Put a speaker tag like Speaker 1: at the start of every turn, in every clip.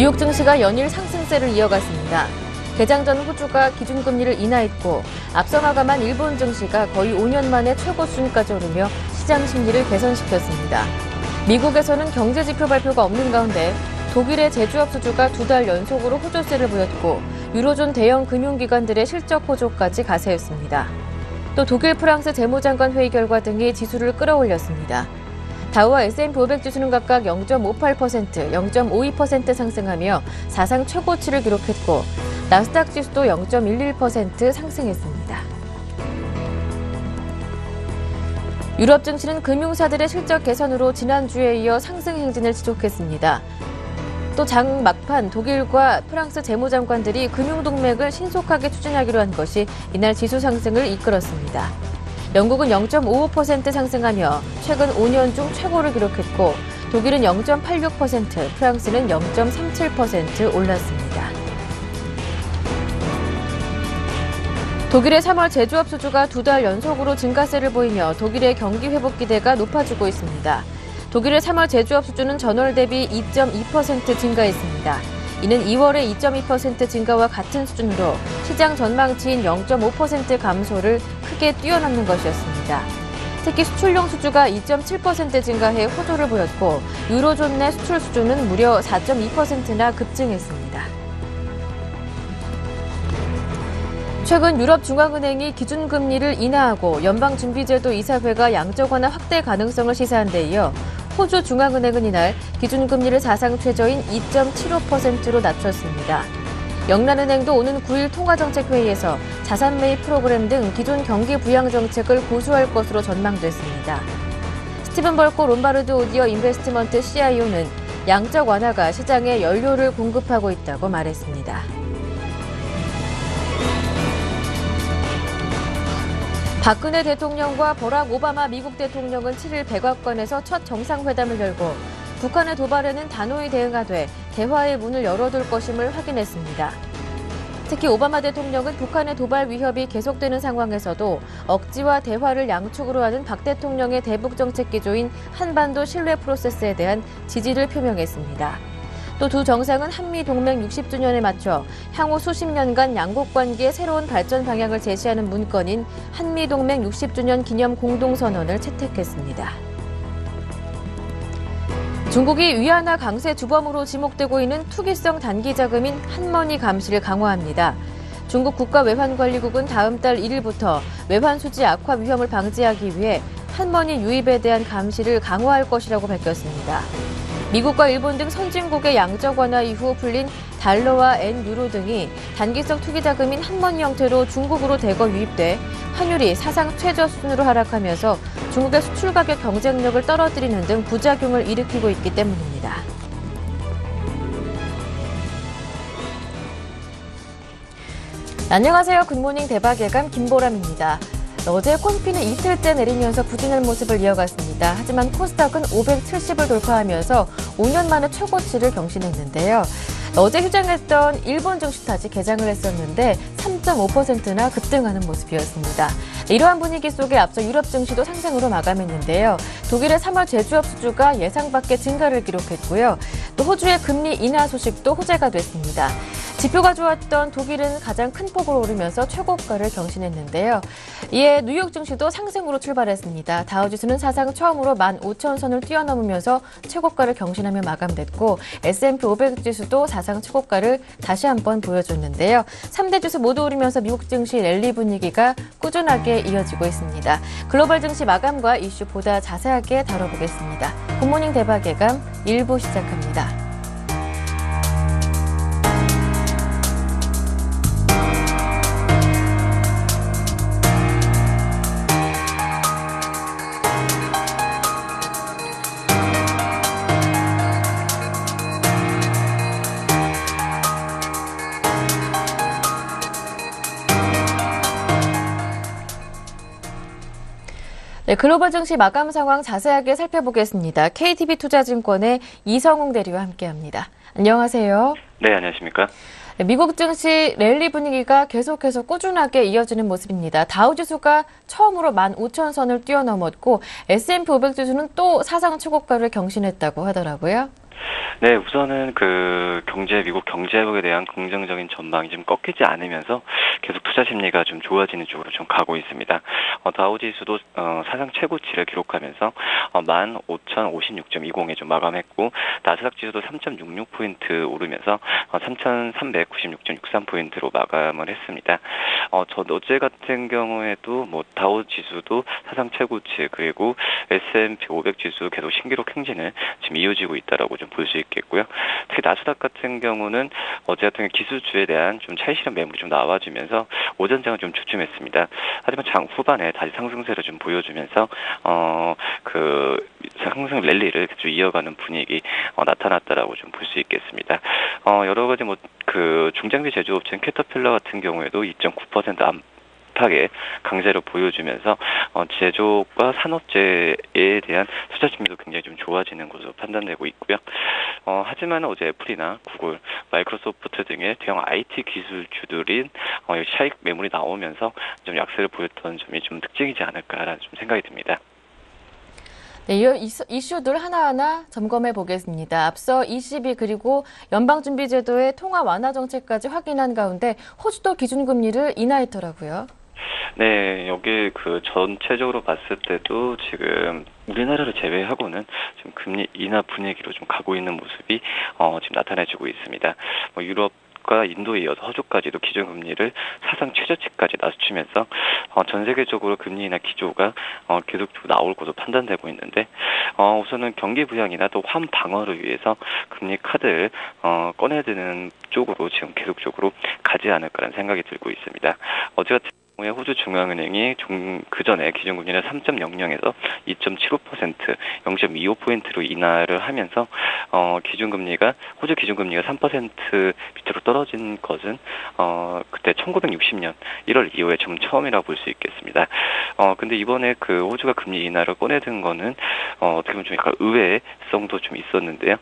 Speaker 1: 뉴욕 증시가 연일 상승세를 이어갔습니다. 개장 전 호주가 기준금리를 인하했고 앞서 마감한 일본 증시가 거의 5년 만에 최고 수준까지 오르며 시장 심리를 개선시켰습니다. 미국에서는 경제지표 발표가 없는 가운데 독일의 제조업 수주가 2달 연속으로 호조세를 보였고 유로존 대형 금융기관들의 실적 호조까지 가세했습니다. 또 독일, 프랑스 재무장관 회의 결과 등이 지수를 끌어올렸습니다. 다우와 S&P 500 지수는 각각 0.58%, 0.52% 상승하며 사상 최고치를 기록했고 나스닥 지수도 0.11% 상승했습니다. 유럽 증시는 금융사들의 실적 개선으로 지난주에 이어 상승 행진을 지속했습니다. 또 장 막판 독일과 프랑스 재무장관들이 금융동맹을 신속하게 추진하기로 한 것이 이날 지수 상승을 이끌었습니다. 영국은 0.55% 상승하며 최근 5년 중 최고를 기록했고 독일은 0.86%, 프랑스는 0.37% 올랐습니다. 독일의 3월 제조업 수주가 2달 연속으로 증가세를 보이며 독일의 경기 회복 기대가 높아지고 있습니다. 독일의 3월 제조업 수주는 전월 대비 2.2% 증가했습니다. 이는 2월의 2.2% 증가와 같은 수준으로 시장 전망치인 0.5% 감소를 크게 뛰어넘는 것이었습니다. 특히 수출용 수주가 2.7% 증가해 호조를 보였고 유로존 내 수출 수주는 무려 4.2%나 급증했습니다. 최근 유럽중앙은행이 기준금리를 인하하고 연방준비제도 이사회가 양적 완화 확대 가능성을 시사한 데 이어 호주 중앙은행은 이날 기준금리를 사상 최저인 2.75%로 낮췄습니다. 영란은행도 오는 9일 통화정책회의에서 자산 매입 프로그램 등 기존 경기 부양 정책을 고수할 것으로 전망됐습니다. 스티븐 벌코 롬바르드 오디어 인베스트먼트 CIO는 양적 완화가 시장에 연료를 공급하고 있다고 말했습니다. 박근혜 대통령과 버락 오바마 미국 대통령은 7일 백악관에서 첫 정상회담을 열고 북한의 도발에는 단호히 대응하되 대화의 문을 열어둘 것임을 확인했습니다. 특히 오바마 대통령은 북한의 도발 위협이 계속되는 상황에서도 억지와 대화를 양축으로 하는 박 대통령의 대북 정책 기조인 한반도 신뢰 프로세스에 대한 지지를 표명했습니다. 또 두 정상은 한미동맹 60주년에 맞춰 향후 수십 년간 양국 관계의 새로운 발전 방향을 제시하는 문건인 한미동맹 60주년 기념 공동선언을 채택했습니다. 중국이 위안화 강세 주범으로 지목되고 있는 투기성 단기자금인 한머니 감시를 강화합니다. 중국 국가외환관리국은 다음 달 1일부터 외환 수지 악화 위험을 방지하기 위해 한머니 유입에 대한 감시를 강화할 것이라고 밝혔습니다. 미국과 일본 등 선진국의 양적 완화 이후 풀린 달러와 엔, 유로 등이 단기성 투기 자금인 한머니 형태로 중국으로 대거 유입돼 환율이 사상 최저 수준으로 하락하면서 중국의 수출 가격 경쟁력을 떨어뜨리는 등 부작용을 일으키고 있기 때문입니다. 안녕하세요. 굿모닝 대박 예감 김보람입니다. 어제 코스피는 이틀째 내리면서 부진한 모습을 이어갔습니다. 하지만 코스닥은 570을 돌파하면서 5년 만에 최고치를 경신했는데요. 어제 휴장했던 일본 증시 다시 개장을 했었는데 3.5%나 급등하는 모습이었습니다. 이러한 분위기 속에 앞서 유럽 증시도 상승으로 마감했는데요. 독일의 3월 제조업 수주가 예상 밖의 증가를 기록했고요. 또 호주의 금리 인하 소식도 호재가 됐습니다. 지표가 좋았던 독일은 가장 큰 폭으로 오르면서 최고가를 경신했는데요. 이에 뉴욕 증시도 상승으로 출발했습니다. 다우지수는 사상 처음으로 15,000선을 뛰어넘으면서 최고가를 경신하며 마감됐고 S&P 500 지수도 사상 최고가를 다시 한번 보여줬는데요. 3대 지수 모두 오르면서 미국 증시 랠리 분위기가 꾸준하게 이어지고 있습니다. 글로벌 증시 마감과 이슈 보다 자세하게 다뤄보겠습니다. 굿모닝 대박 예감 1부 시작합니다. 네, 글로벌 증시 마감 상황 자세하게 살펴보겠습니다. KTB투자증권의 이성웅 대리와 함께합니다. 안녕하세요.
Speaker 2: 네, 안녕하십니까?
Speaker 1: 네, 미국 증시 랠리 분위기가 계속해서 꾸준하게 이어지는 모습입니다. 다우지수가 처음으로 15,000선을 뛰어넘었고 S&P 500 지수는 또 사상 최고가를 경신했다고 하더라고요.
Speaker 2: 네, 우선은 미국 경제 회복에 대한 긍정적인 전망이 좀 꺾이지 않으면서 계속 투자 심리가 좀 좋아지는 쪽으로 좀 가고 있습니다. 다우 지수도 사상 최고치를 기록하면서 15,056.20에 좀 마감했고, 나스닥 지수도 3.66포인트 오르면서 3,396.63포인트로 마감을 했습니다. 어제 같은 경우에도 다우 지수도 사상 최고치, 그리고 S&P 500 지수 계속 신기록 행진을 지금 이어지고 있다라고 좀 볼 수 있겠고요. 특히 나스닥 같은 경우는 어제 같은 경우 기술주에 대한 좀 차익 실현 매물이 좀 나와주면서 오전장은 좀 주춤했습니다. 하지만 장 후반에 다시 상승세를 좀 보여주면서 상승 랠리를 계속 이어가는 분위기 나타났다라고 좀 볼 수 있겠습니다. 여러 가지 중장비 제조업체인 캐터필러 같은 경우에도 2.9% 안팎의 강세를 보여주면서 제조업과 산업재해에 대한 투자 심리도 굉장히 좀 좋아지는 것으로 판단되고 있고요. 하지만 어제 애플이나 구글, 마이크로소프트 등의 대형 IT 기술주들인 차익 매물이 나오면서 좀 약세를 보였던 점이 좀 특징이지 않을까라는 좀 생각이 듭니다.
Speaker 1: 네, 이슈들 하나하나 점검해 보겠습니다. 앞서 ECB 그리고 연방준비제도의 통화 완화 정책까지 확인한 가운데 호주도 기준금리를 인하했더라고요.
Speaker 2: 네, 여기 전체적으로 봤을 때도 지금 우리나라를 제외하고는 지금 금리 인하 분위기로 좀 가고 있는 모습이 지금 나타내지고 있습니다. 유럽과 인도에 이어서 호주까지도 기준금리를 사상 최저치까지 낮추면서 전 세계적으로 금리 인하 기조가 계속 나올 것으로 판단되고 있는데, 우선은 경기 부양이나 또 환 방어를 위해서 금리 카드를 꺼내드는 쪽으로 지금 계속적으로 가지 않을까라는 생각이 들고 있습니다. 어제 같은 호주 중앙은행이 그 전에 기준금리를 3.00에서 2.75%, 0.25포인트로 인하를 하면서 호주 기준금리가 3% 밑으로 떨어진 것은 그때 1960년 1월 이후에 좀 처음이라고 볼 수 있겠습니다. 근데 이번에 호주가 금리 인하를 꺼내든 거는 어떻게 보면 좀 약간 의외성도 좀 있었는데요.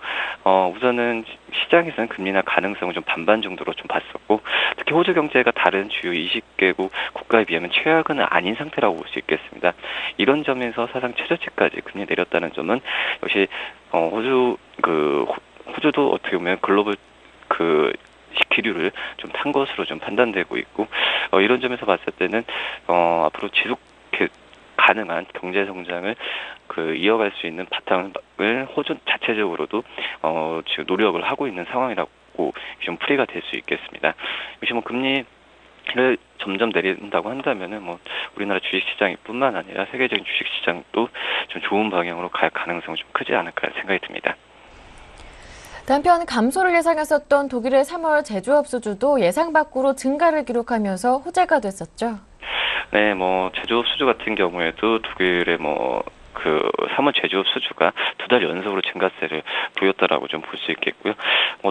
Speaker 2: 우선은 시장에서는 금리 인하 가능성을 좀 반반 정도로 좀 봤었고, 특히 호주 경제가 다른 주요 20개국 국가에 비하면 최악은 아닌 상태라고 볼 수 있겠습니다. 이런 점에서 사상 최저치까지 금리 내렸다는 점은 역시 호주도 어떻게 보면 글로벌 기류를 좀 탄 것으로 좀 판단되고 있고, 이런 점에서 봤을 때는 앞으로 지속 가능한 경제 성장을 이어갈 수 있는 바탕을 호주 자체적으로도 지금 노력을 하고 있는 상황이라고 좀 풀이가 될 수 있겠습니다. 역시 금리를 점점 내린다고 한다면은 우리나라 주식시장뿐만 아니라 세계적인 주식시장도 좀 좋은 방향으로 갈 가능성이 좀 크지 않을까 생각이 듭니다.
Speaker 1: 한편 감소를 예상했었던 독일의 3월 제조업 수주도 예상 밖으로 증가를 기록하면서 호재가 됐었죠.
Speaker 2: 네, 제조업 수주 같은 경우에도 독일의 3월 제조업 수주가 2달 연속으로 증가세를 보였다라고 좀 볼 수 있겠고요.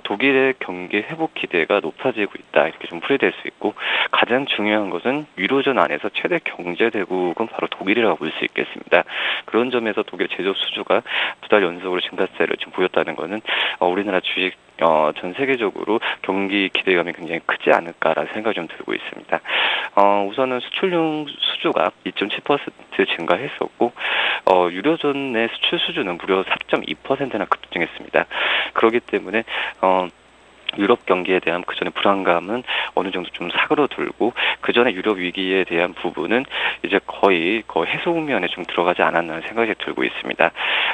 Speaker 2: 독일의 경기 회복 기대가 높아지고 있다, 이렇게 좀 풀이될 수 있고, 가장 중요한 것은 유로존 안에서 최대 경제 대국은 바로 독일이라고 볼 수 있겠습니다. 그런 점에서 독일 제조업 수주가 2달 연속으로 증가세를 좀 보였다는 것은 우리나라 주식 전 세계적으로 경기 기대감이 굉장히 크지 않을까라는 생각이 좀 들고 있습니다. 우선은 수출용 수주가 2.7% 증가했었고, 유로존 내 수출 수주는 무려 4.2%나 급증했습니다. 그렇기 때문에 유럽 경기에 대한 그전의 불안감은 어느 정도 좀 사그러들고, 그전에 유럽 위기에 대한 부분은 이제 거의 해소 국면에 좀 들어가지 않았나 생각이 들고 있습니다.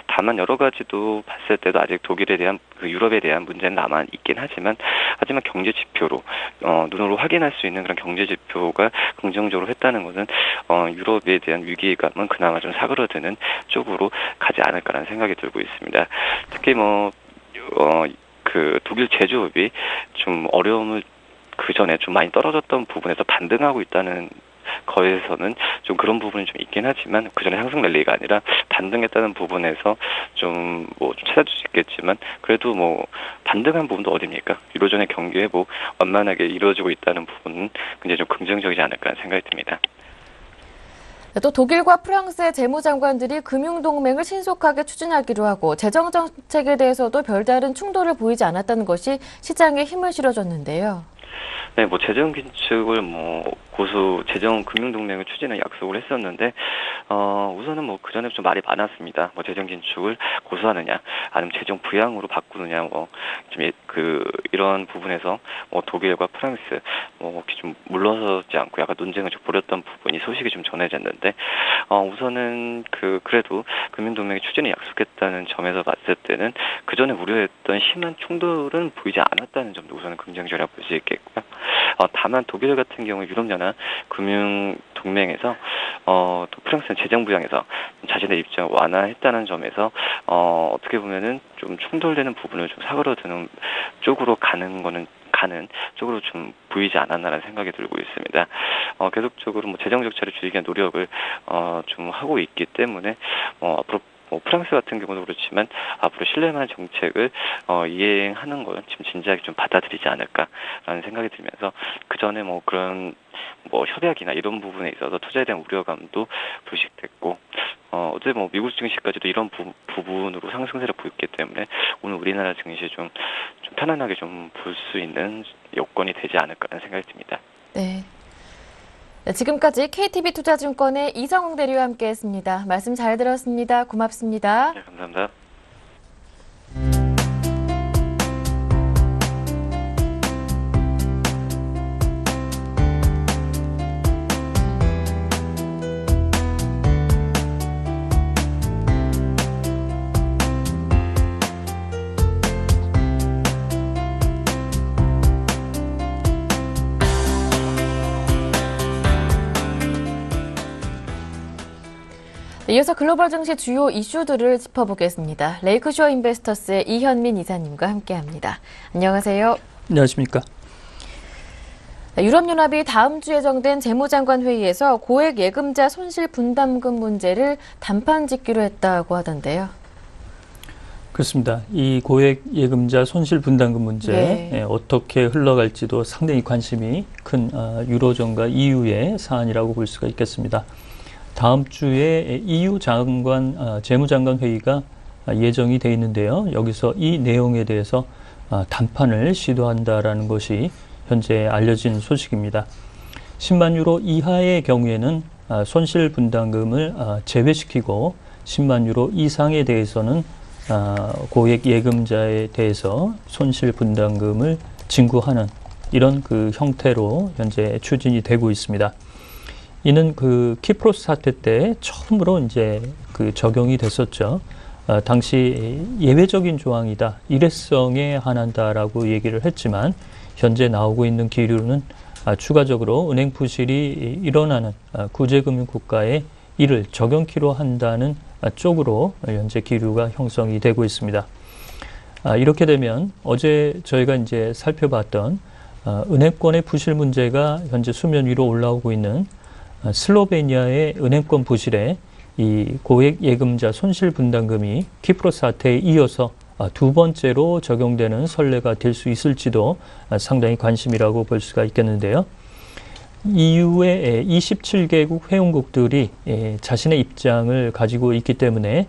Speaker 2: 다만 여러 가지도 봤을 때도 아직 독일에 대한 유럽에 대한 문제는 남아 있긴 하지만 경제 지표로 눈으로 확인할 수 있는 그런 경제 지표가 긍정적으로 했다는 것은 유럽에 대한 위기감은 그나마 좀 사그러드는 쪽으로 가지 않을까라는 생각이 들고 있습니다. 특히 독일 제조업이 좀 어려움을 그전에 좀 많이 떨어졌던 부분에서 반등하고 있다는 거에서는 좀 그런 부분이 좀 있긴 하지만, 그전에 상승 랠리가 아니라 반등했다는 부분에서 좀 찾아줄 수 있겠지만, 그래도 반등한 부분도 어딥니까? 유로존의 경기 회복 완만하게 이루어지고 있다는 부분은 굉장히 좀 긍정적이지 않을까 하는 생각이 듭니다.
Speaker 1: 또 독일과 프랑스의 재무장관들이 금융동맹을 신속하게 추진하기로 하고, 재정정책에 대해서도 별다른 충돌을 보이지 않았다는 것이 시장에 힘을 실어줬는데요.
Speaker 2: 네, 뭐 재정 긴축을 재정 금융 동맹을 추진을 약속을 했었는데 우선은 뭐 그전에 좀 말이 많았습니다. 뭐 재정 긴축을 고수하느냐, 아니면 재정 부양으로 바꾸느냐, 이런 부분에서 독일과 프랑스 좀 물러서지 않고 약간 논쟁을 좀 벌였던 부분이 소식이 좀 전해졌는데 우선은 그래도 금융 동맹이 추진을 약속했다는 점에서 봤을 때는 그 전에 우려했던 심한 충돌은 보이지 않았다는 점도 우선은 긍정적이라고 볼 수 있겠고요. 다만 독일 같은 경우 유럽연합 금융 동맹에서 또 프랑스는 재정 부양에서 자신의 입장을 완화했다는 점에서 어떻게 보면은 좀 충돌되는 부분을 좀 사그러드는 쪽으로 가는 쪽으로 좀 보이지 않았나라는 생각이 들고 있습니다. 계속적으로 뭐 재정 적자를 줄이기 위한 노력을 좀 하고 있기 때문에 앞으로 프랑스 같은 경우도 그렇지만 앞으로 신뢰만한 정책을 이행하는 걸 지금 진지하게 좀 받아들이지 않을까라는 생각이 들면서 그 전에 그런 협약이나 이런 부분에 있어서 투자에 대한 우려감도 불식됐고 어제 미국 증시까지도 이런 부분으로 상승세를 보였기 때문에 오늘 우리나라 증시 좀 편안하게 좀 볼 수 있는 여건이 되지 않을까라는 생각이 듭니다.
Speaker 1: 네. 지금까지 KTB 투자증권의 이성웅 대리와 함께했습니다. 말씀 잘 들었습니다. 고맙습니다.
Speaker 2: 네, 감사합니다.
Speaker 1: 이어서 글로벌 증시 주요 이슈들을 짚어보겠습니다. 레이크쇼어 인베스터스의 이현민 이사님과 함께합니다. 안녕하세요.
Speaker 3: 안녕하십니까.
Speaker 1: 유럽연합이 다음 주 예정된 재무장관 회의에서 고액 예금자 손실 분담금 문제를 단판 짓기로 했다고 하던데요.
Speaker 3: 그렇습니다. 이 고액 예금자 손실 분담금 문제
Speaker 1: 네.
Speaker 3: 어떻게 흘러갈지도 상당히 관심이 큰 유로존과 EU의 사안이라고 볼 수가 있겠습니다. 다음 주에 EU 재무장관 회의가 예정이 돼 있는데요. 여기서 이 내용에 대해서 단판을 시도한다라는 것이 현재 알려진 소식입니다. 10만 유로 이하의 경우에는 손실 분담금을 제외시키고 10만 유로 이상에 대해서는 고액 예금자에 대해서 손실 분담금을 징구하는 이런 형태로 현재 추진이 되고 있습니다. 이는 키프로스 사태 때 처음으로 이제 적용이 됐었죠. 당시 예외적인 조항이다, 일회성에 한한다라고 얘기를 했지만 현재 나오고 있는 기류는 추가적으로 은행 부실이 일어나는 구제금융 국가에 이를 적용키로 한다는 쪽으로 현재 기류가 형성이 되고 있습니다. 이렇게 되면 어제 저희가 이제 살펴봤던 은행권의 부실 문제가 현재 수면 위로 올라오고 있는 슬로베니아의 은행권 부실에 이 고액 예금자 손실 분담금이 키프로스 사태에 이어서 두 번째로 적용되는 선례가 될 수 있을지도 상당히 관심이라고 볼 수가 있겠는데요. EU의 27개국 회원국들이 자신의 입장을 가지고 있기 때문에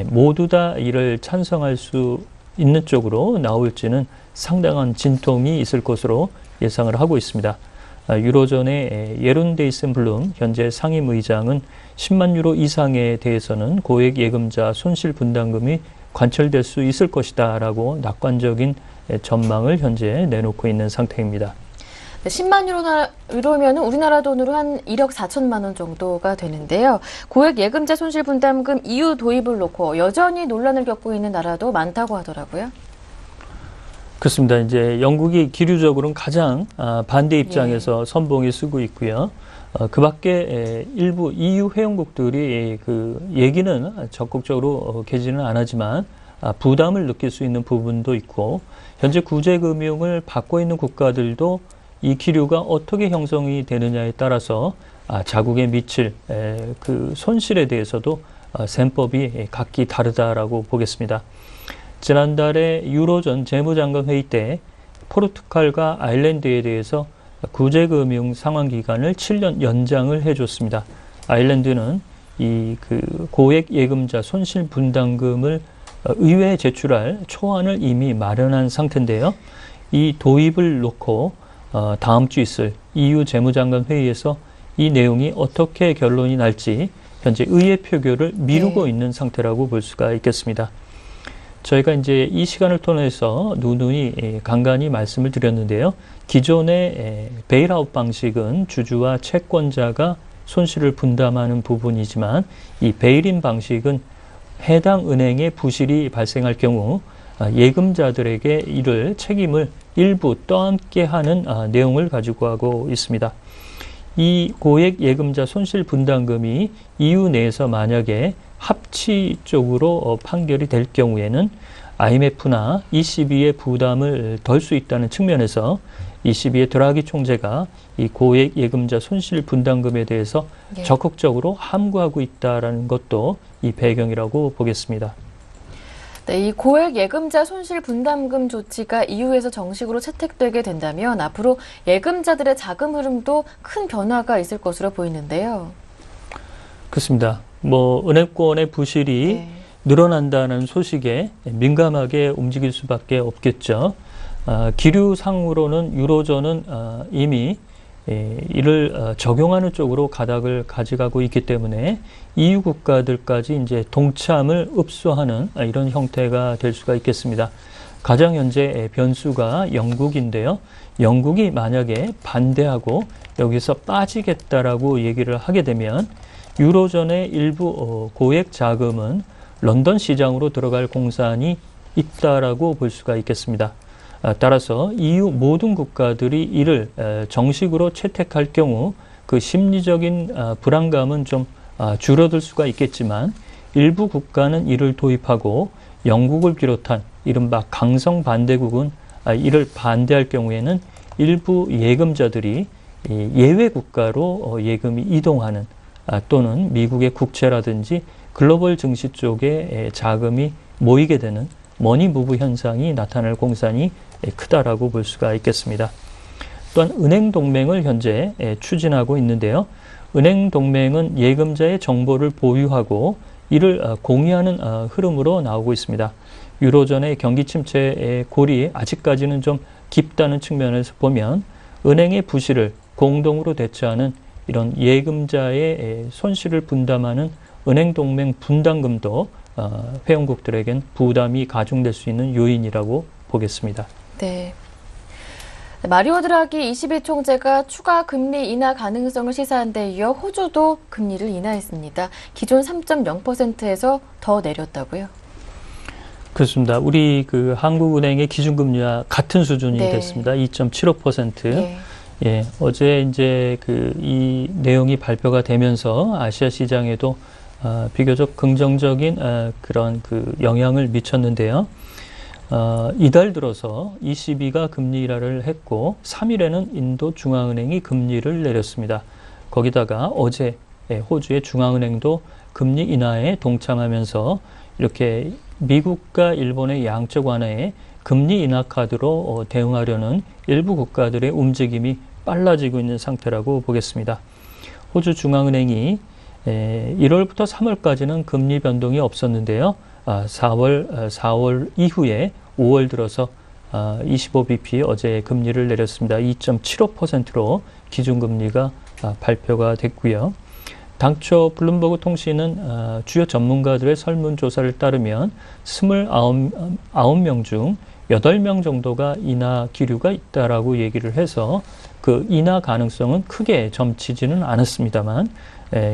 Speaker 3: 모두 다 이를 찬성할 수 있는 쪽으로 나올지는 상당한 진통이 있을 것으로 예상을 하고 있습니다. 유로존의 예룬 데이센블룸 현재 상임의장은 10만 유로 이상에 대해서는 고액 예금자 손실 분담금이 관철될 수 있을 것이다 라고 낙관적인 전망을 현재 내놓고 있는 상태입니다.
Speaker 1: 10만 유로면 우리나라 돈으로 한 1억 4천만 원 정도가 되는데요. 고액 예금자 손실 분담금 EU 도입을 놓고 여전히 논란을 겪고 있는 나라도 많다고 하더라고요.
Speaker 3: 그렇습니다. 이제 영국이 기류적으로는 가장 반대 입장에서 선봉에 쓰고 있고요. 그 밖에 일부 EU 회원국들이 얘기는 적극적으로 개진은 안 하지만 부담을 느낄 수 있는 부분도 있고, 현재 구제금융을 받고 있는 국가들도 이 기류가 어떻게 형성이 되느냐에 따라서 자국에 미칠 손실에 대해서도 셈법이 각기 다르다라고 보겠습니다. 지난달에 유로존 재무장관 회의 때 포르투갈과 아일랜드에 대해서 구제금융 상환기간을 7년 연장을 해줬습니다. 아일랜드는 이 고액 예금자 손실 분담금을 의회에 제출할 초안을 이미 마련한 상태인데요. 이 도입을 놓고 다음 주 있을 EU 재무장관 회의에서 이 내용이 어떻게 결론이 날지 현재 의회 표결을 미루고
Speaker 1: 네.
Speaker 3: 있는 상태라고 볼 수가 있겠습니다. 저희가 이제 이 시간을 통해서 누누이 간간히 말씀을 드렸는데요. 기존의 베일아웃 방식은 주주와 채권자가 손실을 분담하는 부분이지만 이 베일인 방식은 해당 은행의 부실이 발생할 경우 예금자들에게 이를 책임을 일부 떠안게 하는 내용을 가지고 하고 있습니다. 이 고액 예금자 손실 분담금이 EU 내에서 만약에 합치 쪽으로 판결이 될 경우에는 IMF나 ECB의 부담을 덜 수 있다는 측면에서 ECB의 드라기 총재가 이 고액 예금자 손실 분담금에 대해서
Speaker 1: 네.
Speaker 3: 적극적으로 함구하고 있다는 것도 이 배경이라고 보겠습니다.
Speaker 1: 네, 이 고액 예금자 손실 분담금 조치가 EU에서 정식으로 채택되게 된다면 앞으로 예금자들의 자금 흐름도 큰 변화가 있을 것으로 보이는데요.
Speaker 3: 그렇습니다. 은행권의 부실이
Speaker 1: 네.
Speaker 3: 늘어난다는 소식에 민감하게 움직일 수밖에 없겠죠. 기류상으로는 유로존은 이미 이를 적용하는 쪽으로 가닥을 가져가고 있기 때문에 EU 국가들까지 이제 동참을 읍소하는 이런 형태가 될 수가 있겠습니다. 가장 현재 변수가 영국인데요. 영국이 만약에 반대하고 여기서 빠지겠다라고 얘기를 하게 되면 유로존의 일부 고액 자금은 런던 시장으로 들어갈 공산이 있다라고 볼 수가 있겠습니다. 따라서 EU 모든 국가들이 이를 정식으로 채택할 경우 그 심리적인 불안감은 좀 줄어들 수가 있겠지만 일부 국가는 이를 도입하고 영국을 비롯한 이른바 강성 반대국은 이를 반대할 경우에는 일부 예금자들이 예외 국가로 예금이 이동하는 또는 미국의 국채라든지 글로벌 증시 쪽에 자금이 모이게 되는 머니 무브 현상이 나타날 공산이 크다라고 볼 수가 있겠습니다. 또한 은행 동맹을 현재 추진하고 있는데요. 은행 동맹은 예금자의 정보를 보유하고 이를 공유하는 흐름으로 나오고 있습니다. 유로존의 경기 침체의 골이 아직까지는 좀 깊다는 측면에서 보면 은행의 부실을 공동으로 대처하는 이런 예금자의 손실을 분담하는 은행 동맹 분담금도 회원국들에겐 부담이 가중될 수 있는 요인이라고 보겠습니다.
Speaker 1: 네. 마리오 드라기 22총재가 추가 금리 인하 가능성을 시사한 데 이어 호주도 금리를 인하했습니다. 기존 3.0%에서 더 내렸다고요?
Speaker 3: 그렇습니다. 우리 한국은행의 기준금리와 같은 수준이
Speaker 1: 네.
Speaker 3: 됐습니다. 2.75%.
Speaker 1: 네.
Speaker 3: 예, 어제 이제 이 내용이 발표가 되면서 아시아 시장에도 비교적 긍정적인 그런 영향을 미쳤는데요. 이달 들어서 ECB가 금리 인하를 했고 3일에는 인도 중앙은행이 금리를 내렸습니다. 거기다가 어제 호주의 중앙은행도 금리 인하에 동참하면서 이렇게 미국과 일본의 양적 완화에 금리 인하 카드로 대응하려는 일부 국가들의 움직임이 빨라지고 있는 상태라고 보겠습니다. 호주 중앙은행이 1월부터 3월까지는 금리 변동이 없었는데요. 4월 이후에 5월 들어서 25bp 어제 금리를 내렸습니다. 2.75%로 기준금리가 발표가 됐고요. 당초 블룸버그 통신은 주요 전문가들의 설문조사를 따르면 29명 중 8명 정도가 인하 기류가 있다라고 얘기를 해서 그 인하 가능성은 크게 점치지는 않았습니다만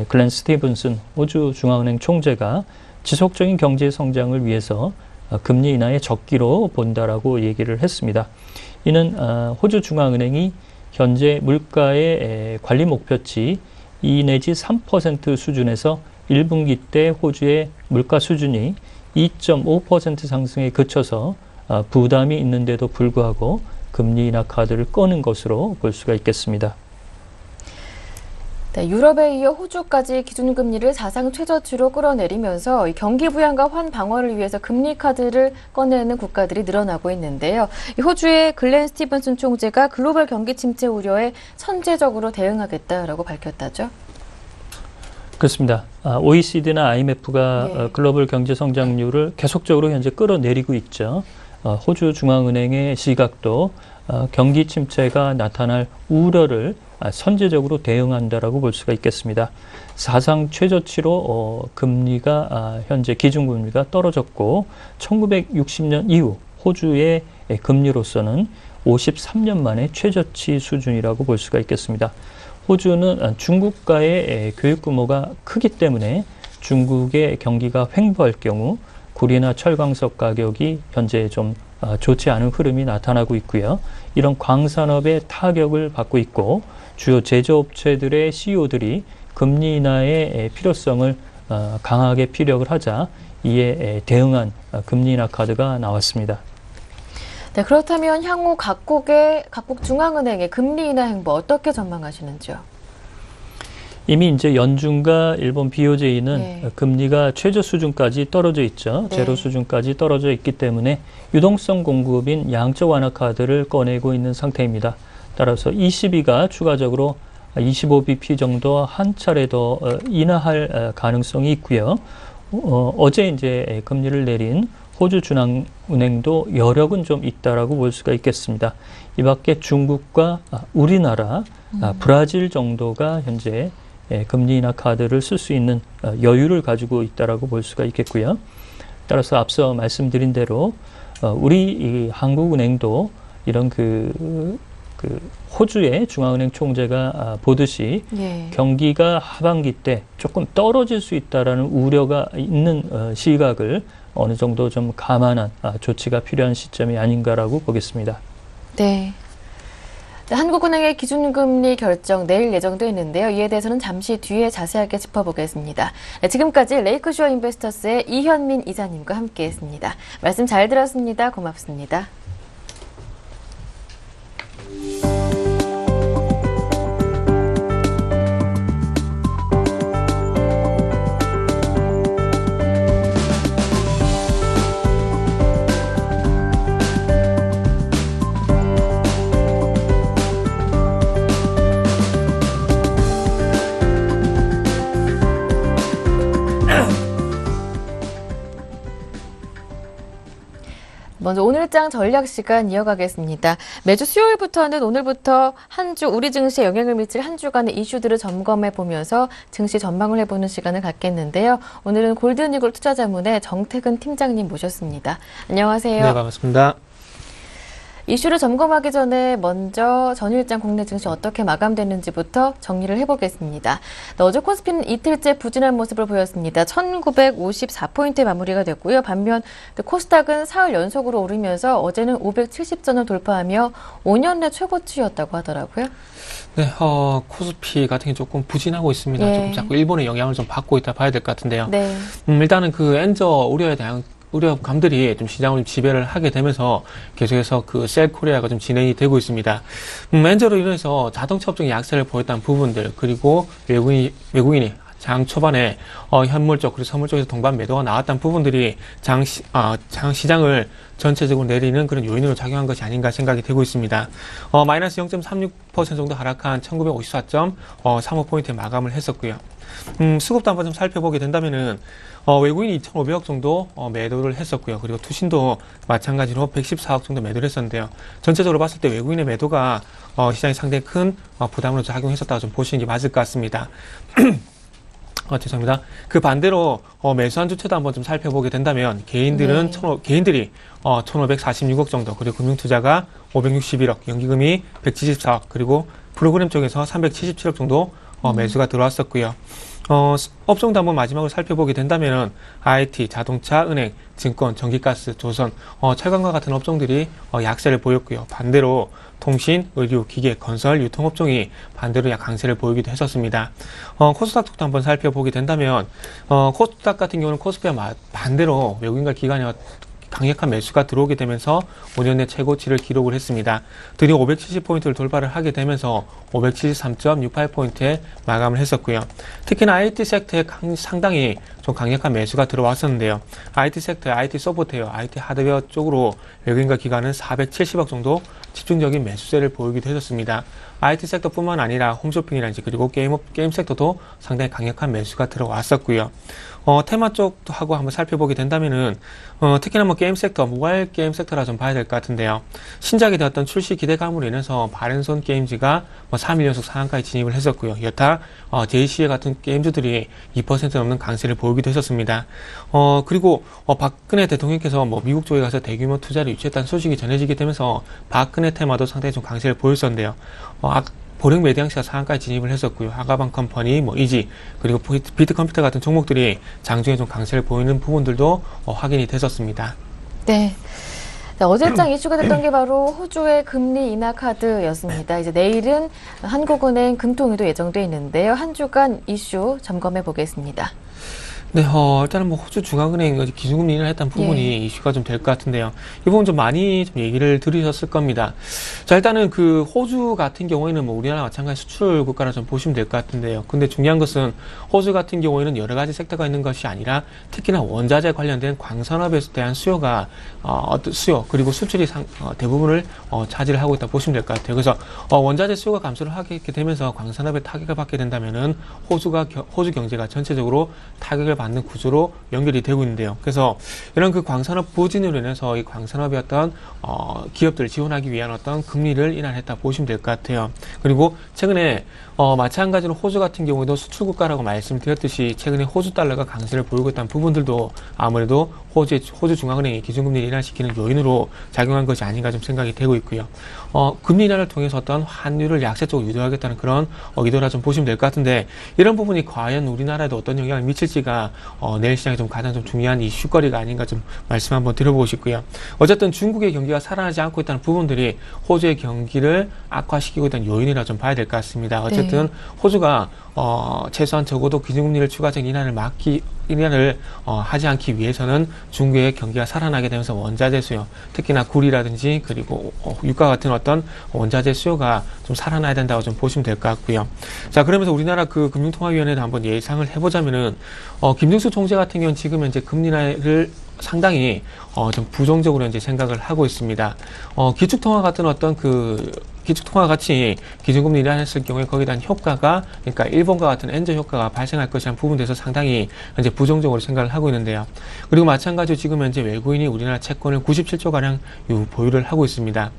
Speaker 3: 글렌 스티븐슨 호주 중앙은행 총재가 지속적인 경제 성장을 위해서 금리 인하의 적기로 본다라고 얘기를 했습니다. 이는 호주 중앙은행이 현재 물가의 관리 목표치 2 내지 3% 수준에서 1분기 때 호주의 물가 수준이 2.5% 상승에 그쳐서 부담이 있는데도 불구하고 금리 인하 카드를 꺼낸 것으로 볼 수가 있겠습니다.
Speaker 1: 네, 유럽에 이어 호주까지 기준금리를 사상 최저치로 끌어내리면서 경기 부양과 환 방어를 위해서 금리 카드를 꺼내는 국가들이 늘어나고 있는데요. 호주의 글렌 스티븐슨 총재가 글로벌 경기 침체 우려에 선제적으로 대응하겠다라고 밝혔다죠.
Speaker 3: 그렇습니다. OECD나 IMF가
Speaker 1: 네.
Speaker 3: 글로벌 경제 성장률을 계속적으로 현재 끌어내리고 있죠. 호주 중앙은행의 시각도 경기 침체가 나타날 우려를 선제적으로 대응한다라고 볼 수가 있겠습니다. 사상 최저치로 금리가 현재 기준금리가 떨어졌고 1960년 이후 호주의 금리로서는 53년 만에 최저치 수준이라고 볼 수가 있겠습니다. 호주는 중국과의 교육 규모가 크기 때문에 중국의 경기가 횡보할 경우 구리나 철광석 가격이 현재 좀 좋지 않은 흐름이 나타나고 있고요. 이런 광산업에 타격을 받고 있고 주요 제조업체들의 CEO들이 금리 인하의 필요성을 강하게 피력을 하자 이에 대응한 금리 인하 카드가 나왔습니다.
Speaker 1: 네, 그렇다면 향후 각국 중앙은행의 금리 인하 행보 어떻게 전망하시는지요?
Speaker 3: 이미 이제 연준과 일본 BOJ는
Speaker 1: 네.
Speaker 3: 금리가 최저 수준까지 떨어져 있죠.
Speaker 1: 네.
Speaker 3: 제로 수준까지 떨어져 있기 때문에 유동성 공급인 양적 완화 카드를 꺼내고 있는 상태입니다. 따라서 ECB가 추가적으로 25bp 정도 한 차례 더 인하할 가능성이 있고요. 어제 이제 금리를 내린 호주 중앙은행도 여력은 좀 있다라고 볼 수가 있겠습니다. 이 밖에 중국과 우리나라, 브라질 정도가 현재 금리 인하 카드를 쓸 수 있는 여유를 가지고 있다라고 볼 수가 있겠고요. 따라서 앞서 말씀드린 대로 우리 이 한국은행도 이런 그 호주의 중앙은행 총재가 보듯이
Speaker 1: 예.
Speaker 3: 경기가 하반기 때 조금 떨어질 수 있다라는 우려가 있는 시각을 어느 정도 좀 감안한 조치가 필요한 시점이 아닌가라고 보겠습니다.
Speaker 1: 네. 네, 한국은행의 기준금리 결정 내일 예정돼 있는데요. 이에 대해서는 잠시 뒤에 자세하게 짚어보겠습니다. 네, 지금까지 레이크쇼어 인베스터스의 이현민 이사님과 함께했습니다. 말씀 잘 들었습니다. 고맙습니다. 먼저 오늘장 전략 시간 이어가겠습니다. 매주 수요일부터는 오늘부터 한 주 우리 증시에 영향을 미칠 한 주간의 이슈들을 점검해 보면서 증시 전망을 해보는 시간을 갖겠는데요. 오늘은 골든이글 투자자문의 정태근 팀장님 모셨습니다. 안녕하세요.
Speaker 4: 네, 반갑습니다.
Speaker 1: 이슈를 점검하기 전에 먼저 전일장 국내 증시 어떻게 마감됐는지부터 정리를 해보겠습니다. 어제 코스피는 이틀째 부진한 모습을 보였습니다. 1954포인트에 마무리가 됐고요. 반면 코스닥은 사흘 연속으로 오르면서 어제는 570전을 돌파하며 5년 내 최고치였다고 하더라고요.
Speaker 4: 네, 코스피 같은 게 조금 부진하고 있습니다.
Speaker 1: 예.
Speaker 4: 조금 자꾸 일본의 영향을 좀 받고 있다 봐야 될 것 같은데요.
Speaker 1: 네.
Speaker 4: 일단은 그 엔저 우려에 대한 우려감들이 좀 시장을 지배를 하게 되면서 계속해서 그 셀 코리아가 좀 진행이 되고 있습니다. 엔저로 인해서 자동차 업종이 약세를 보였다는 부분들, 그리고 외국인이 장 초반에 현물 쪽 그리고 선물 쪽에서 동반 매도가 나왔다는 부분들이 장 시장을 전체적으로 내리는 그런 요인으로 작용한 것이 아닌가 생각이 되고 있습니다. 마이너스 0.36% 정도 하락한 1954.35포인트에 마감을 했었고요. 수급도 한번 좀 살펴보게 된다면은 외국인이 2,500억 정도 매도를 했었고요. 그리고 투신도 마찬가지로 114억 정도 매도를 했었는데요. 전체적으로 봤을 때 외국인의 매도가 시장에 상당히 큰 부담으로 작용했었다고 좀 보시는 게 맞을 것 같습니다. 죄송합니다. 그 반대로 매수한 주체도 한번 좀 살펴보게 된다면 개인들은
Speaker 1: 네.
Speaker 4: 개인들이 1,546억 정도, 그리고 금융투자가 561억, 연기금이 174억, 그리고 프로그램 쪽에서 377억 정도 매수가 들어왔었고요. 업종도 한번 마지막으로 살펴보게 된다면 IT, 자동차, 은행, 증권, 전기가스, 조선, 철강과 같은 업종들이 약세를 보였고요. 반대로 통신, 의류, 기계, 건설, 유통업종이 반대로 강세를 보이기도 했었습니다. 코스닥 쪽도 한번 살펴보게 된다면 코스닥 같은 경우는 코스피와 반대로 외국인과 기관이 강력한 매수가 들어오게 되면서 5년 내 최고치를 기록을 했습니다. 드디어 570포인트를 돌파를 하게 되면서 573.68포인트에 마감을 했었고요. 특히나 IT 섹터에 상당히 좀 강력한 매수가 들어왔었는데요. IT 섹터, IT 소프트웨어, IT 하드웨어 쪽으로 외국인과 기관은 470억 정도 집중적인 매수세를 보이기도 했었습니다. IT 섹터뿐만 아니라 홈쇼핑이라든지 그리고 게임 섹터도 상당히 강력한 매수가 들어왔었고요. 테마 쪽도 하고 한번 살펴보게 된다면은 특히나 뭐 게임 섹터, 모바일 게임 섹터라 좀 봐야 될 것 같은데요. 신작이 되었던 출시 기대감으로 인해서 바른손 게임즈가 3일 연속 상한가에 진입을 했었고요. 여타 JCA 같은 게임주들이 2% 넘는 강세를 보이기도 했었습니다. 그리고 박근혜 대통령께서 뭐 미국 쪽에 가서 대규모 투자를 유치했다는 소식이 전해지게 되면서 박근혜 테마도 상당히 좀 강세를 보였었는데요. 보령 메디앙시가 상한가에 진입을 했었고요. 아가방 컴퍼니, 이지, 그리고 비트컴퓨터 같은 종목들이 장중에 좀 강세를 보이는 부분들도 확인이 됐었습니다.
Speaker 1: 네. 자, 어제장 이슈가 됐던 게 바로 호주의 금리 인하 카드였습니다. 이제 내일은 한국은행 금통위도 예정돼 있는데요. 한 주간 이슈 점검해 보겠습니다.
Speaker 4: 네, 일단은 뭐 호주 중앙은행 기준금리 인하를 했던 부분이 이슈가 좀 될 것 같은데요. 이 부분 좀 많이 좀 얘기를 들으셨을 겁니다. 자, 일단은 그 호주 같은 경우에는 뭐 우리나라 마찬가지 수출 국가라 좀 보시면 될 것 같은데요. 근데 중요한 것은 호주 같은 경우에는 여러 가지 섹터가 있는 것이 아니라 특히나 원자재 관련된 광산업에 대한 수요가 수요 그리고 수출이 대부분을 차지를 하고 있다 보시면 될 것 같아요. 그래서 원자재 수요가 감소를 하게 되면서 광산업에 타격을 받게 된다면은 호주 경제가 전체적으로 타격을 받는 구조로 연결이 되고 있는데요. 그래서 이런 그 광산업 부진으로 인해서 이 광산업의 어떤 기업들을 지원하기 위한 어떤 금리를 인하했다 보시면 될 것 같아요. 그리고 최근에 마찬가지로 호주 같은 경우에도 수출국가라고 말씀드렸듯이 최근에 호주 달러가 강세를 보이고 있다는 부분들도 아무래도 호주 중앙은행이 기준금리를 인하시키는 요인으로 작용한 것이 아닌가 좀 생각이 되고 있고요. 금리 인하를 통해서 어떤 환율을 약세 쪽으로 유도하겠다는 그런 의도라 좀 보시면 될 것 같은데 이런 부분이 과연 우리나라에도 어떤 영향을 미칠지가 내일 시장에 좀 가장 좀 중요한 이슈거리가 아닌가 좀 말씀 한번 드려보고 싶고요. 어쨌든 중국의 경기가 살아나지 않고 있다는 부분들이 호주의 경기를 악화시키고 있다는 요인이라 좀 봐야 될 것 같습니다. 어쨌든 호주가 최소한 적어도 기준금리를 추가적인 인하를 하지 않기 위해서는 중국의 경기가 살아나게 되면서 원자재 수요, 특히나 구리라든지 그리고 유가 같은 어떤 원자재 수요가 좀 살아나야 된다고 좀 보시면 될 것 같고요. 자, 그러면서 우리나라 그 금융통화위원회도 한번 예상을 해보자면은 김정수 총재 같은 경우는 지금 현재 금리 인하를 상당히 좀 부정적으로 이제 생각을 하고 있습니다. 기축통화 같은 어떤 기축통화 같이 기준금리 인하했을 경우에 거기에 대한 효과가, 그러니까 일본과 같은 엔저 효과가 발생할 것이라는 부분에서 상당히 이제 부정적으로 생각을 하고 있는데요. 그리고 마찬가지로 지금 현재 외국인이 우리나라 채권을 97조가량 보유를 하고 있습니다.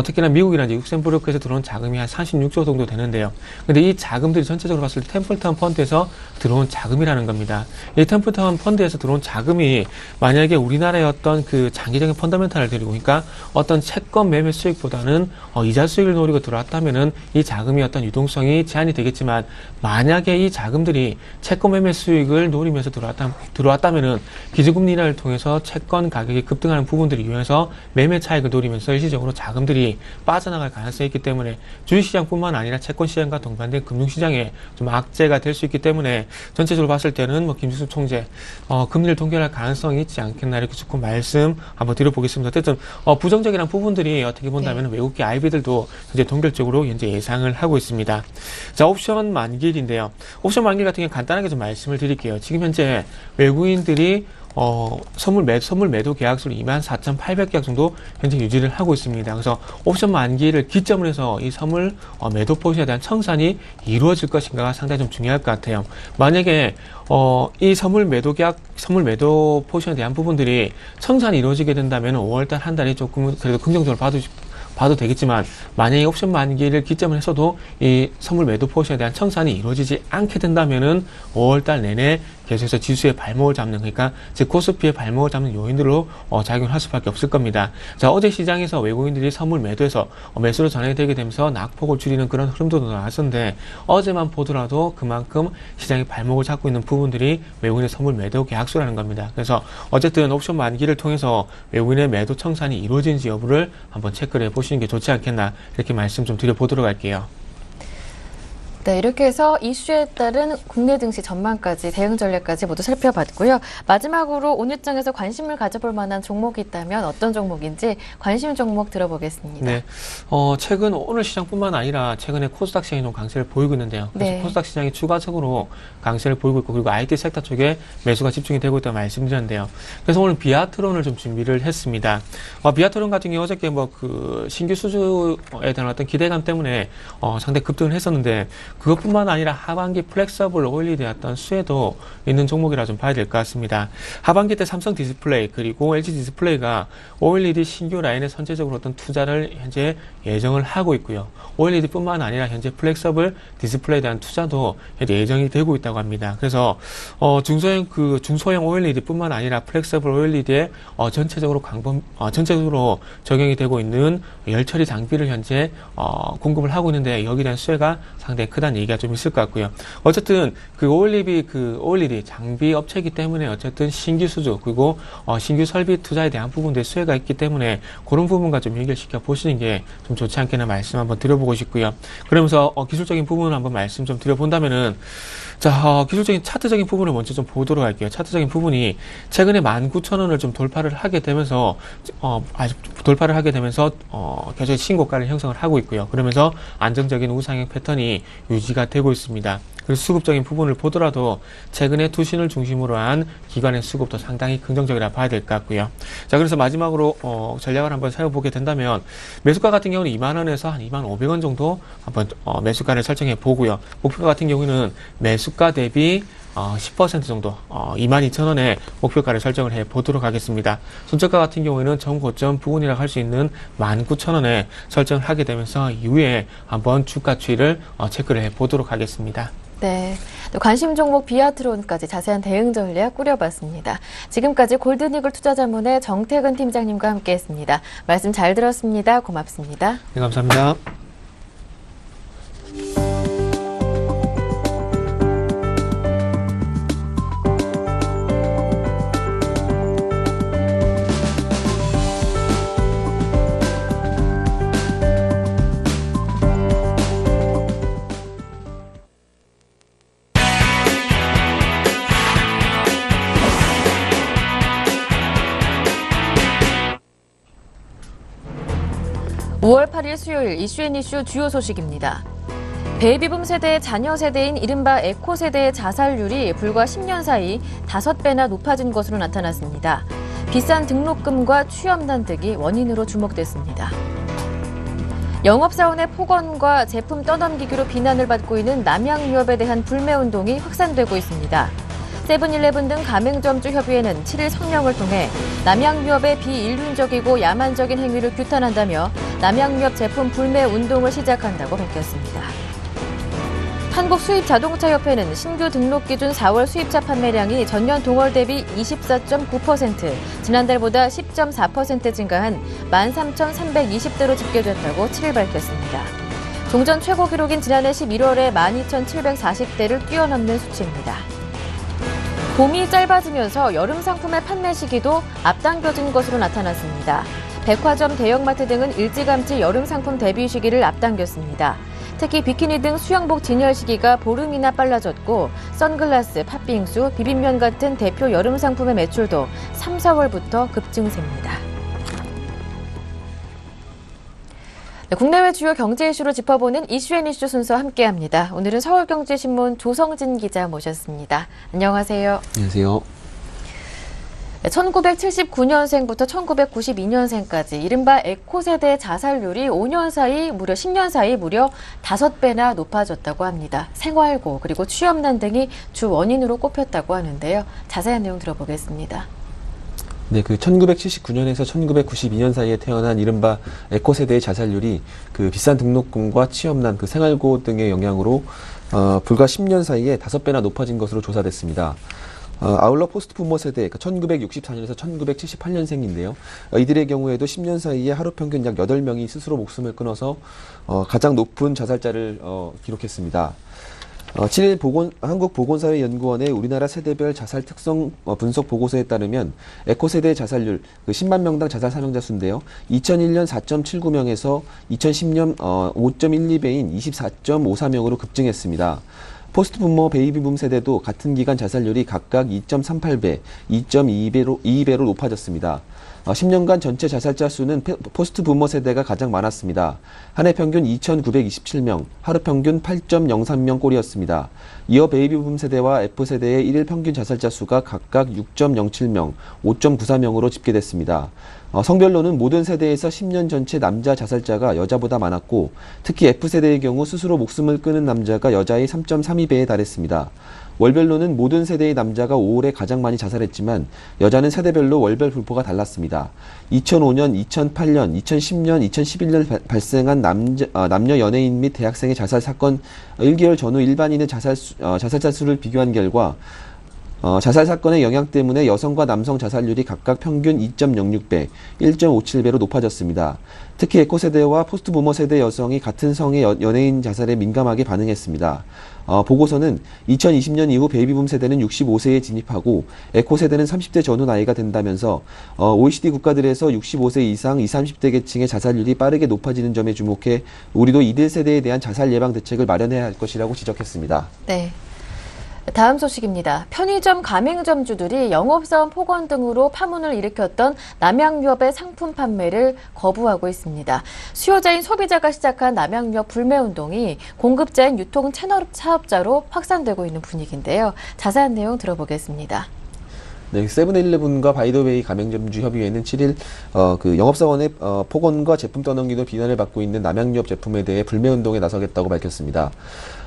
Speaker 4: 특히나 미국이나 이제 룩셈부르크에서 들어온 자금이 한 36조 정도 되는데요. 근데 이 자금들이 전체적으로 봤을 때 템플턴 펀드에서 들어온 자금이라는 겁니다. 이 템플턴 펀드에서 들어온 자금이 만약에 우리나라의 어떤 그 장기적인 펀더멘탈을 데리고, 그러니까 어떤 채권 매매 수익보다는 이자 수익을 노리고 들어왔다면은 이 자금이 어떤 유동성이 제한이 되겠지만, 만약에 이 자금들이 채권 매매 수익을 노리면서 들어왔다면은 기준금리 인하를 통해서 채권 가격이 급등하는 부분들을 이용해서 매매 차익을 노리면서 일시적으로 자금들이 빠져나갈 가능성이 있기 때문에 주식시장뿐만 아니라 채권시장과 동반된 금융시장에 좀 악재가 될 수 있기 때문에 전체적으로 봤을 때는 뭐 김진수 총재 금리를 동결할 가능성이 있지 않겠나 이렇게 조금 말씀 한번 드려보겠습니다. 어쨌든 부정적이란 부분들이 어떻게 본다면 외국계 IB들도 이제 동결적으로 현재 예상을 하고 있습니다. 자, 옵션 만기일인데요. 옵션 만기일 같은 경우 간단하게 좀 말씀을 드릴게요. 지금 현재 외국인들이 선물 매도 계약수를 24,800계약 정도 현재 유지를 하고 있습니다. 그래서 옵션 만기를 기점으로 해서 이 선물 매도 포지션에 대한 청산이 이루어질 것인가가 상당히 좀 중요할 것 같아요. 만약에 이 선물 매도 포지션에 대한 부분들이 청산이 이루어지게 된다면 5월달 한 달이 조금 그래도 긍정적으로 봐도 되겠지만, 만약에 옵션 만기를 기점을 해서도 이 선물 매도 포지션에 대한 청산이 이루어지지 않게 된다면은 5월달 내내 계속해서 지수의 발목을 잡는, 그러니까 즉 코스피의 발목을 잡는 요인들로 작용을 할 수밖에 없을 겁니다. 자, 어제 시장에서 외국인들이 선물 매도해서 매수로 전환이 되게 되면서 낙폭을 줄이는 그런 흐름도 나왔었는데, 어제만 보더라도 그만큼 시장이 발목을 잡고 있는 부분들이 외국인의 선물 매도 계약수라는 겁니다. 그래서 어쨌든 옵션 만기를 통해서 외국인의 매도 청산이 이루어진지 여부를 한번 체크를 해보시는 게 좋지 않겠나 이렇게 말씀 좀 드려보도록 할게요.
Speaker 1: 네, 이렇게 해서 이슈에 따른 국내 증시 전망까지 대응 전략까지 모두 살펴봤고요. 마지막으로 오늘 장에서 관심을 가져볼 만한 종목이 있다면 어떤 종목인지 관심 종목 들어보겠습니다.
Speaker 4: 네. 최근 오늘 시장뿐만 아니라 최근에 코스닥 시장이 좀 강세를 보이고 있는데요. 그래서
Speaker 1: 네.
Speaker 4: 코스닥 시장이 추가적으로 강세를 보이고 있고 그리고 IT 섹터 쪽에 매수가 집중이 되고 있다고 말씀드렸는데요. 그래서 오늘 비아트론을 좀 준비를 했습니다. 비아트론 같은 경우 어저께 그 신규 수주에 대한 어떤 기대감 때문에 상당히 급등을 했었는데 그것뿐만 아니라 하반기 플렉서블 OLED의 어떤 수혜도 있는 종목이라 좀 봐야 될 것 같습니다. 하반기 때 삼성 디스플레이 그리고 LG 디스플레이가 OLED 신규 라인에 선제적으로 어떤 투자를 현재 예정을 하고 있고요. OLED뿐만 아니라 현재 플렉서블 디스플레이에 대한 투자도 현재 예정이 되고 있다고 합니다. 그래서 중소형 OLED뿐만 아니라 플렉서블 OLED에 전체적으로 전체적으로 적용이 되고 있는 열처리 장비를 현재 공급을 하고 있는데 여기에 대한 수혜가 상당히 크다는 얘기가 좀 있을 것 같고요. 어쨌든 그 OLED 장비 업체이기 때문에 어쨌든 신규 수주 그리고 신규 설비 투자에 대한 부분들의 수혜가 있기 때문에 그런 부분과 좀 연결시켜 보시는 게 좀 좋지 않겠나 말씀 한번 드려보고 싶고요. 그러면서 기술적인 부분을 한번 말씀 좀 드려본다면은 기술적인 차트적인 부분을 먼저 좀 보도록 할게요. 차트적인 부분이 최근에 19,000원을 좀 돌파를 하게 되면서 계속 신고가를 형성을 하고 있고요. 그러면서 안정적인 우상향 패턴이 유지가 되고 있습니다. 그리고 수급적인 부분을 보더라도 최근에 투신을 중심으로 한 기관의 수급도 상당히 긍정적이라 봐야 될 것 같고요. 자, 그래서 마지막으로 전략을 한번 살펴보게 된다면 매수가 같은 경우는 2만원에서 한 2만500원 정도 한번 매수가를 설정해 보고요. 목표가 같은 경우는 매수가 대비 10% 정도 22,000원에 목표가를 설정을 해 보도록 하겠습니다. 손절가 같은 경우에는 전고점 부근이라고 할 수 있는 19,000원에 설정을 하게 되면서 이후에 한번 주가 추이를 체크를 해 보도록 하겠습니다.
Speaker 1: 네, 또 관심 종목 비아트론까지 자세한 대응 전략 꾸려봤습니다. 지금까지 골든이글 투자자문의 정태근 팀장님과 함께했습니다. 말씀 잘 들었습니다. 고맙습니다.
Speaker 4: 네, 감사합니다.
Speaker 1: (5월 8일) 수요일 이슈앤이슈 주요 소식입니다. 베이비붐 세대의 자녀 세대인 이른바 에코 세대의 자살률이 불과 10년 사이 5배나 높아진 것으로 나타났습니다. 비싼 등록금과 취업난 등이 원인으로 주목됐습니다. 영업사원의 폭언과 제품 떠넘기기로 비난을 받고 있는 남양유업에 대한 불매운동이 확산되고 있습니다. 세븐일레븐 등 가맹점주 협의회는 7일 성명을 통해 남양유업의 비인륜적이고 야만적인 행위를 규탄한다며 남양유업 제품 불매 운동을 시작한다고 밝혔습니다. 한국수입자동차협회는 신규 등록 기준 4월 수입차 판매량이 전년 동월 대비 24.9%, 지난달보다 10.4% 증가한 13,320대로 집계됐다고 7일 밝혔습니다. 종전 최고 기록인 지난해 11월에 12,740대를 뛰어넘는 수치입니다. 봄이 짧아지면서 여름 상품의 판매 시기도 앞당겨진 것으로 나타났습니다. 백화점, 대형마트 등은 일찌감치 여름 상품 대비 시기를 앞당겼습니다. 특히 비키니 등 수영복 진열 시기가 보름이나 빨라졌고 선글라스, 팥빙수, 비빔면 같은 대표 여름 상품의 매출도 3, 4월부터 급증세입니다. 네, 국내외 주요 경제 이슈로 짚어보는 이슈앤이슈 순서 함께합니다. 오늘은 서울경제신문 조성진 기자 모셨습니다. 안녕하세요.
Speaker 5: 안녕하세요.
Speaker 1: 1979년생부터 1992년생까지 이른바 에코세대 자살률이 5년 사이 무려 10년 사이 무려 5배나 높아졌다고 합니다. 생활고 그리고 취업난 등이 주 원인으로 꼽혔다고 하는데요. 자세한 내용 들어보겠습니다.
Speaker 5: 네, 1979년에서 1992년 사이에 태어난 이른바 에코세대의 자살률이 비싼 등록금과 취업난, 생활고 등의 영향으로 불과 10년 사이에 5배나 높아진 것으로 조사됐습니다. 아울러 포스트 부모 세대, 1964년에서 1978년생인데요. 이들의 경우에도 10년 사이에 하루 평균 약 8명이 스스로 목숨을 끊어서 가장 높은 자살자를 기록했습니다. 7일 한국보건사회연구원의 우리나라 세대별 자살 특성 분석 보고서에 따르면 에코세대의 자살률 10만 명당 자살 사망자 수인데요. 2001년 4.79명에서 2010년 5.12배인 24.54명으로 급증했습니다. 포스트 부모 베이비붐 세대도 같은 기간 자살률이 각각 2.38배, 2.22배로 높아졌습니다. 10년간 전체 자살자 수는 포스트 부모 세대가 가장 많았습니다. 한 해 평균 2,927명, 하루 평균 8.03명꼴이었습니다. 이어 베이비붐 세대와 F세대의 일일 평균 자살자 수가 각각 6.07명, 5.94명으로 집계됐습니다. 성별로는 모든 세대에서 10년 전체 남자 자살자가 여자보다 많았고, 특히 F세대의 경우 스스로 목숨을 끊은 남자가 여자의 3.32배에 달했습니다. 월별로는 모든 세대의 남자가 5월에 가장 많이 자살했지만 여자는 세대별로 월별 분포가 달랐습니다. 2005년, 2008년, 2010년, 2011년 발생한 남녀 연예인 및 대학생의 자살 사건 1개월 전후 일반인의 자살자 수를 비교한 결과 자살 사건의 영향 때문에 여성과 남성 자살률이 각각 평균 2.06배, 1.57배로 높아졌습니다. 특히 에코세대와 포스트부모 세대 여성이 같은 성의 연예인 자살에 민감하게 반응했습니다. 보고서는 2020년 이후 베이비붐 세대는 65세에 진입하고 에코세대는 30대 전후 나이가 된다면서 OECD 국가들에서 65세 이상 20, 30대 계층의 자살률이 빠르게 높아지는 점에 주목해 우리도 이들 세대에 대한 자살 예방 대책을 마련해야 할 것이라고 지적했습니다.
Speaker 1: 네. 다음 소식입니다. 편의점 가맹점주들이 영업사원 폭언 등으로 파문을 일으켰던 남양유업의 상품 판매를 거부하고 있습니다. 수요자인 소비자가 시작한 남양유업 불매운동이 공급자인 유통 채널 사업자로 확산되고 있는 분위기인데요. 자세한 내용 들어보겠습니다.
Speaker 5: 네, 세븐일레븐과 바이더웨이 가맹점주 협의회는 7일 그 영업사원의 폭언과 제품 떠넘기도 비난을 받고 있는 남양유업 제품에 대해 불매운동에 나서겠다고 밝혔습니다.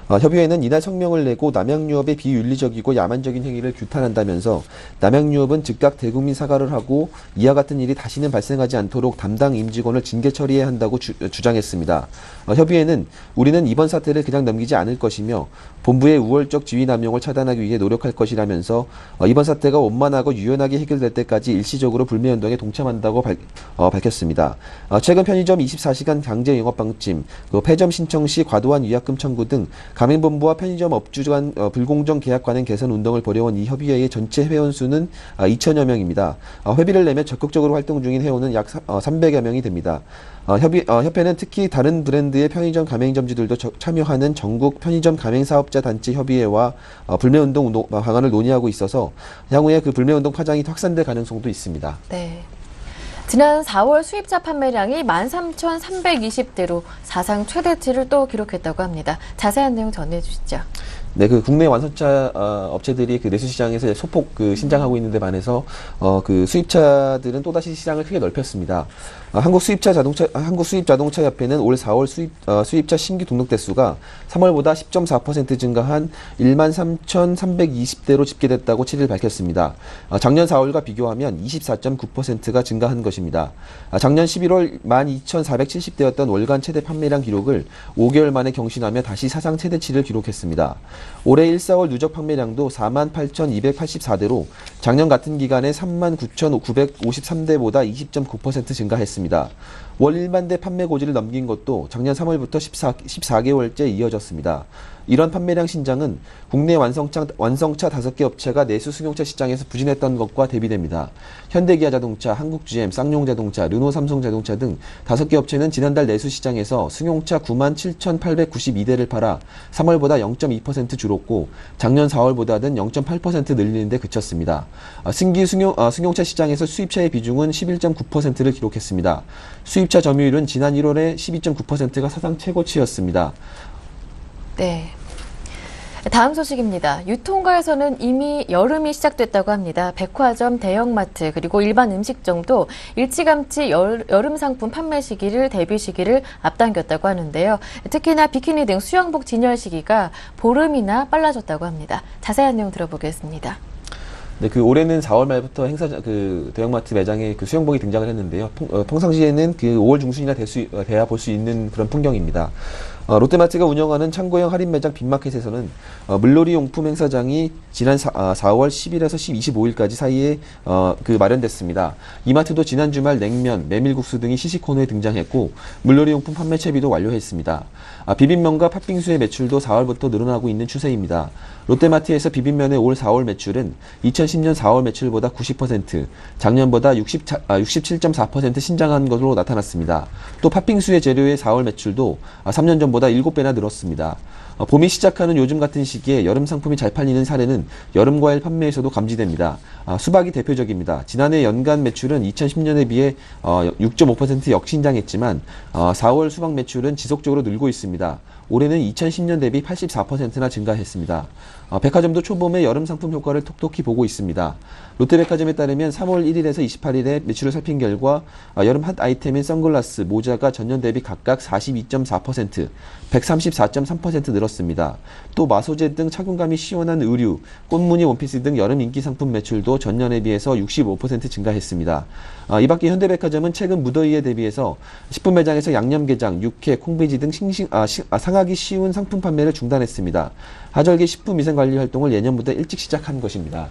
Speaker 5: 협의회는 이날 성명을 내고 남양유업의 비윤리적이고 야만적인 행위를 규탄한다면서 남양유업은 즉각 대국민 사과를 하고 이와 같은 일이 다시는 발생하지 않도록 담당 임직원을 징계 처리해야 한다고 주장했습니다. 협의회는 우리는 이번 사태를 그냥 넘기지 않을 것이며 본부의 우월적 지위 남용을 차단하기 위해 노력할 것이라면서 이번 사태가 원만하고 유연하게 해결될 때까지 일시적으로 불매운동에 동참한다고 밝혔습니다. 최근 편의점 24시간 강제 영업 방침, 폐점 신청 시 과도한 위약금 청구 등 가맹본부와 편의점 업주 간 불공정 계약 관행 개선 운동을 벌여온 이 협의회의 전체 회원 수는 2천여 명입니다. 회비를 내며 적극적으로 활동 중인 회원은 약 300여 명이 됩니다. 협회는 특히 다른 브랜드의 편의점 가맹점주들도 참여하는 전국 편의점 가맹사업자 단체 협의회와 불매운동 방안을 논의하고 있어서 향후에 그 불매운동 파장이 확산될 가능성도 있습니다.
Speaker 1: 네. 지난 4월 수입차 판매량이 13,320대로 사상 최대치를 또 기록했다고 합니다. 자세한 내용 전해주시죠.
Speaker 5: 네, 그 국내 완성차 업체들이 그 내수 시장에서 소폭 신장하고 있는데 반해서 그 수입차들은 또다시 시장을 크게 넓혔습니다. 한국수입자동차협회는 올 4월 수입차 신규 등록 대수가 3월보다 10.4% 증가한 13,320대로 집계됐다고 7일 밝혔습니다. 작년 4월과 비교하면 24.9%가 증가한 것입니다. 작년 11월 12,470대였던 월간 최대 판매량 기록을 5개월 만에 경신하며 다시 사상 최대치를 기록했습니다. 올해 1, 4월 누적 판매량도 48,284대로 작년 같은 기간에 39,953대보다 20.9% 증가했습니다. 월 1만 대 판매 고지를 넘긴 것도 작년 3월부터 14개월째 이어졌습니다. 이런 판매량 신장은 국내 완성차 5개 업체가 내수 승용차 시장에서 부진했던 것과 대비됩니다. 현대기아자동차, 한국GM, 쌍용자동차, 르노삼성자동차 등 5개 업체는 지난달 내수 시장에서 승용차 97,892대를 팔아 3월보다 0.2% 줄었고 작년 4월보다는 0.8% 늘리는 데 그쳤습니다. 신규 승용차 시장에서 수입차의 비중은 11.9%를 기록했습니다. 수입차 점유율은 지난 1월에 12.9%가 사상 최고치였습니다.
Speaker 1: 네. 다음 소식입니다. 유통가에서는 이미 여름이 시작됐다고 합니다. 백화점, 대형마트, 그리고 일반 음식점도 일찌감치 여름 상품 판매 시기를 대비 시기를 앞당겼다고 하는데요. 특히나 비키니 등 수영복 진열 시기가 보름이나 빨라졌다고 합니다. 자세한 내용 들어보겠습니다.
Speaker 5: 네, 올해는 4월 말부터 대형마트 매장에 수영복이 등장을 했는데요. 평상시에는 5월 중순이나 돼야 볼 수 있는 그런 풍경입니다. 롯데마트가 운영하는 창고형 할인 매장 빅마켓에서는 물놀이 용품 행사장이 지난 4월 10일에서 25일까지 사이에 마련됐습니다. 이마트도 지난 주말 냉면, 메밀국수 등이 시식 코너에 등장했고 물놀이 용품 판매 채비도 완료했습니다. 비빔면과 팥빙수의 매출도 4월부터 늘어나고 있는 추세입니다. 롯데마트에서 비빔면의 올 4월 매출은 2010년 4월 매출보다 90%, 작년보다 67.4% 신장한 것으로 나타났습니다. 또 팥빙수의 재료의 4월 매출도 3년 전보다 7배나 늘었습니다. 봄이 시작하는 요즘 같은 시기에 여름 상품이 잘 팔리는 사례는 여름 과일 판매에서도 감지됩니다. 수박이 대표적입니다. 지난해 연간 매출은 2010년에 비해 6.5% 역신장했지만 4월 수박 매출은 지속적으로 늘고 있습니다. 올해는 2010년 대비 84%나 증가했습니다. 백화점도 초봄에 여름 상품 효과를 톡톡히 보고 있습니다. 롯데백화점에 따르면 3월 1일에서 28일에 매출을 살핀 결과 여름 핫 아이템인 선글라스, 모자가 전년 대비 각각 42.4%, 134.3% 늘었습니다. 또 마소제 등 착용감이 시원한 의류, 꽃무늬 원피스 등 여름 인기 상품 매출도 전년에 비해서 65% 증가했습니다. 이 밖에 현대백화점은 최근 무더위에 대비해서 식품 매장에서 양념게장, 육회, 콩비지 등 상하기 쉬운 상품 판매를 중단했습니다. 하절기 식품위생관리 활동을 예년보다 일찍 시작한 것입니다.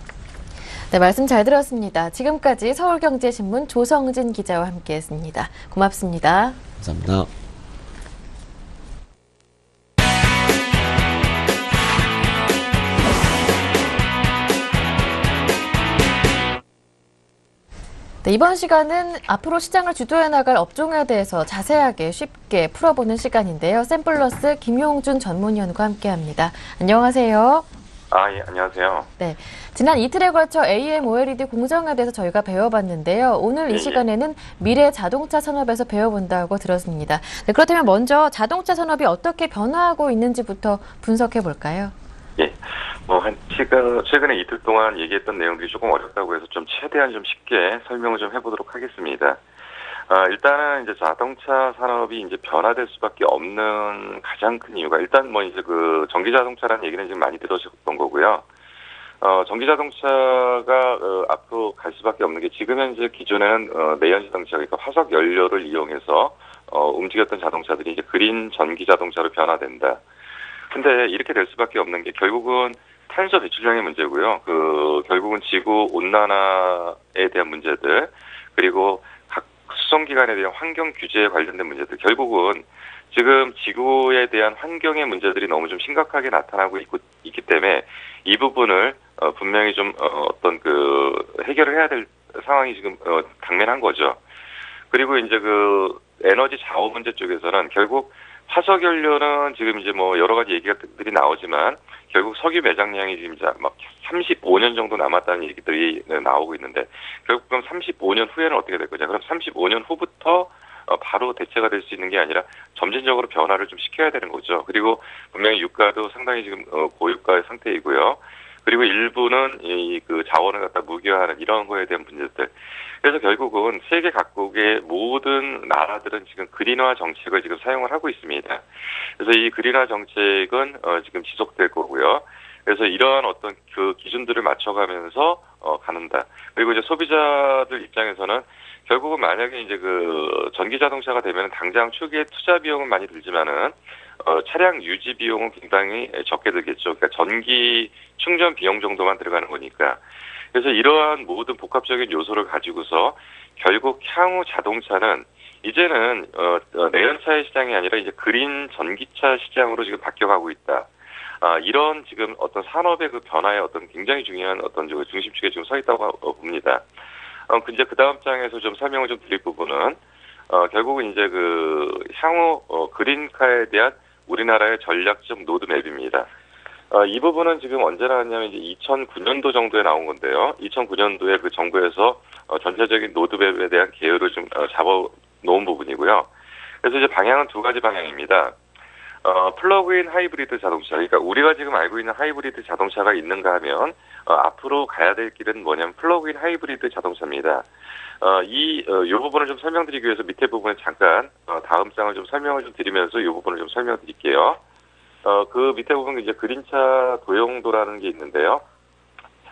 Speaker 1: 네, 말씀 잘 들었습니다. 지금까지 서울경제신문 조성진 기자와 함께했습니다. 고맙습니다.
Speaker 5: 감사합니다.
Speaker 1: 네, 이번 시간은 앞으로 시장을 주도해 나갈 업종에 대해서 자세하게 쉽게 풀어보는 시간인데요. 샘플러스 김용준 전문위원과 함께합니다. 안녕하세요.
Speaker 6: 예, 안녕하세요.
Speaker 1: 네, 지난 이틀에 걸쳐 AMOLED 공정에 대해서 저희가 배워봤는데요. 오늘 이 시간에는 미래 자동차 산업에서 배워본다고 들었습니다. 네, 그렇다면 먼저 자동차 산업이 어떻게 변화하고 있는지부터 분석해 볼까요?
Speaker 6: 예. 최근에 이틀 동안 얘기했던 내용들이 조금 어렵다고 해서 좀 최대한 좀 쉽게 설명을 좀 해보도록 하겠습니다. 일단은 이제 자동차 산업이 이제 변화될 수밖에 없는 가장 큰 이유가 일단 전기 자동차라는 얘기는 지금 많이 들으셨던 거고요. 전기 자동차가 앞으로 갈 수밖에 없는 게 지금 현재 기존에는 내연 자동차, 그러니까 화석 연료를 이용해서 움직였던 자동차들이 이제 그린 전기 자동차로 변화된다. 근데 이렇게 될 수밖에 없는 게 결국은 탄소 배출량의 문제고요. 결국은 지구 온난화에 대한 문제들, 그리고 각 수송기관에 대한 환경 규제에 관련된 문제들, 결국은 지금 지구에 대한 환경의 문제들이 너무 좀 심각하게 나타나고 있기 때문에 이 부분을 분명히 좀 해결을 해야 될 상황이 지금 당면한 거죠. 그리고 이제 에너지 자원 문제 쪽에서는 결국 화석연료는 지금 이제 여러 가지 얘기들이 나오지만 결국 석유 매장량이 지금 막 35년 정도 남았다는 얘기들이 나오고 있는데 결국 그럼 35년 후에는 어떻게 될 거냐? 그럼 35년 후부터 바로 대체가 될 수 있는 게 아니라 점진적으로 변화를 좀 시켜야 되는 거죠. 그리고 분명히 유가도 상당히 지금 고유가의 상태이고요. 그리고 일부는 자원을 갖다 무기화하는 이런 거에 대한 문제들. 그래서 결국은 세계 각국의 모든 나라들은 지금 그린화 정책을 지금 사용을 하고 있습니다. 그래서 이 그린화 정책은 지금 지속될 거고요. 그래서 이러한 어떤 기준들을 맞춰가면서 가는다. 그리고 이제 소비자들 입장에서는 결국은 만약에 이제 전기 자동차가 되면 당장 초기에 투자 비용은 많이 들지만은 차량 유지 비용은 굉장히 적게 들겠죠. 그러니까 전기 충전 비용 정도만 들어가는 거니까. 그래서 이러한 모든 복합적인 요소를 가지고서 결국 향후 자동차는 이제는 내연차의 시장이 아니라 이제 그린 전기차 시장으로 지금 바뀌어가고 있다. 이런 지금 어떤 산업의 변화의 어떤 굉장히 중요한 어떤 중심축에 지금 서 있다고 봅니다. 근데 그 다음 장에서 좀 설명을 좀 드릴 부분은 결국은 이제 향후 그린카에 대한 우리나라의 전략적 로드맵입니다. 이 부분은 지금 언제 나왔냐면 이제 2009년도 정도에 나온 건데요. 2009년도에 정부에서 전체적인 로드맵에 대한 계획을 좀 잡아 놓은 부분이고요. 그래서 이제 방향은 두 가지 방향입니다. 플러그인 하이브리드 자동차, 그러니까 우리가 지금 알고 있는 하이브리드 자동차가 있는가 하면 앞으로 가야 될 길은 뭐냐면 플러그인 하이브리드 자동차입니다. 이 부분을 좀 설명드리기 위해서 밑에 부분에 잠깐 다음 장을 좀 설명을 좀 드리면서 이 부분을 좀 설명드릴게요. 그 밑에 부분 이제 그린차 도용도라는 게 있는데요.